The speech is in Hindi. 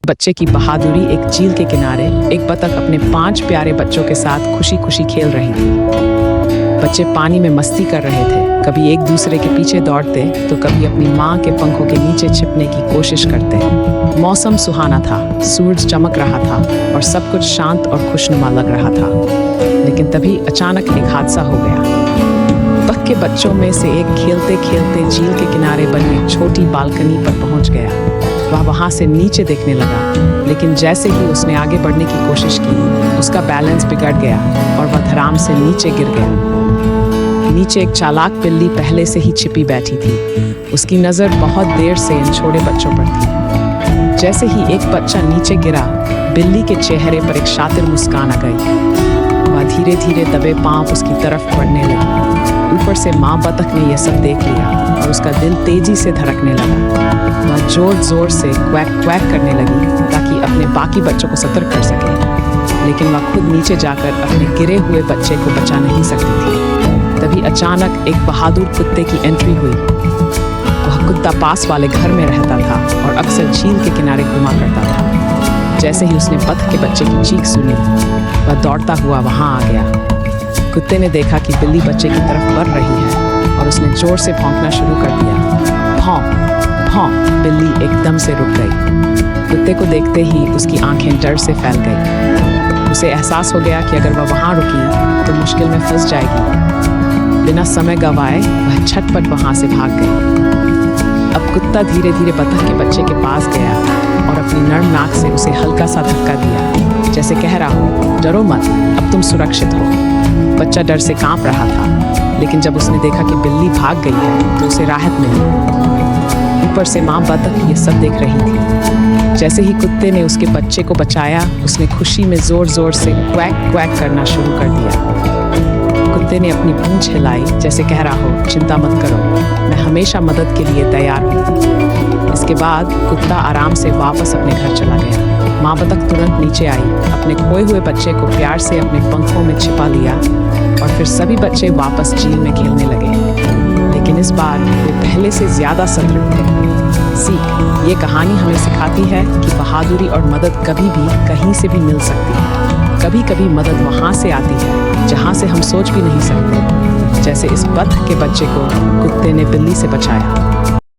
बच्चे की बहादुरी। एक झील के किनारे एक बतख अपने 5 प्यारे बच्चों के साथ खुशी खुशी खेल रही थी। बच्चे पानी में मस्ती कर रहे थे, कभी एक दूसरे के पीछे दौड़ते तो कभी अपनी माँ के पंखों के नीचे छिपने की कोशिश करते। मौसम सुहाना था, सूरज चमक रहा था और सब कुछ शांत और खुशनुमा लग रहा था। लेकिन तभी अचानक एक हादसा हो गया। बतख के बच्चों में से एक खेलते खेलते झील के किनारे बनी एक छोटी बालकनी पर पहुंच गया। वह वहां से नीचे देखने लगा, लेकिन जैसे ही उसने आगे बढ़ने की कोशिश की, उसका बैलेंस बिगड़ गया और वह धड़ाम से नीचे गिर गया। नीचे एक चालाक बिल्ली पहले से ही छिपी बैठी थी। उसकी नज़र बहुत देर से इन छोटे बच्चों पर थी। जैसे ही एक बच्चा नीचे गिरा, बिल्ली के चेहरे पर एक शातिर मुस्कान आ गई। वह धीरे धीरे दबे पांव उसकी तरफ बढ़ने लगी। ऊपर से माँ बतख ने यह सब देख लिया और उसका दिल तेजी से धड़कने लगा। वह जोर जोर से क्वैक क्वैक करने लगी ताकि अपने बाकी बच्चों को सतर्क कर सके, लेकिन वह खुद नीचे जाकर अपने गिरे हुए बच्चे को बचा नहीं सकती थी। तभी अचानक एक बहादुर कुत्ते की एंट्री हुई। वह कुत्ता पास वाले घर में रहता था और अक्सर झील के किनारे घुमा करता था। जैसे ही उसने बतख के बच्चे की चीख सुनी, वह दौड़ता हुआ वहां आ गया। कुत्ते ने देखा कि बिल्ली बच्चे की तरफ बढ़ रही है और उसने जोर से भौंकना शुरू कर दिया। भौं भौं, बिल्ली एकदम से रुक गई। कुत्ते को देखते ही उसकी आंखें डर से फैल गई। उसे एहसास हो गया कि अगर वह वहां रुकी तो मुश्किल में फंस जाएगी। बिना समय गंवाए वह झटपट वहां से भाग गई। अब कुत्ता धीरे धीरे बतख के बच्चे के पास गया और अपनी नर्म नाक से उसे हल्का सा धक्का दिया, जैसे कह रहा हो, डरो मत, अब तुम सुरक्षित हो। बच्चा डर से कांप रहा था, लेकिन जब उसने देखा कि बिल्ली भाग गई है तो उसे राहत मिली। ऊपर से माँ बतख ये सब देख रही थी। जैसे ही कुत्ते ने उसके बच्चे को बचाया, उसने खुशी में जोर जोर से क्वैक क्वैक करना शुरू कर दिया। कुत्ते ने अपनी पूंछ हिलाई, जैसे कह रहा हो, चिंता मत करो, मैं हमेशा मदद के लिए तैयार हूँ। इसके बाद कुत्ता आराम से वापस अपने घर चला गया। माँ बतख तुरंत नीचे आई, अपने खोए हुए बच्चे को प्यार से अपने पंखों में छिपा लिया और फिर सभी बच्चे वापस झील में खेलने लगे। लेकिन इस बार वे पहले से ज्यादा सतर्क थे। सीख, ये कहानी हमें सिखाती है कि बहादुरी और मदद कभी भी कहीं से भी मिल सकती है। कभी कभी मदद वहाँ से आती है जहाँ से हम सोच भी नहीं सकते, जैसे इस बतख के बच्चे को कुत्ते ने बिल्ली से बचाया।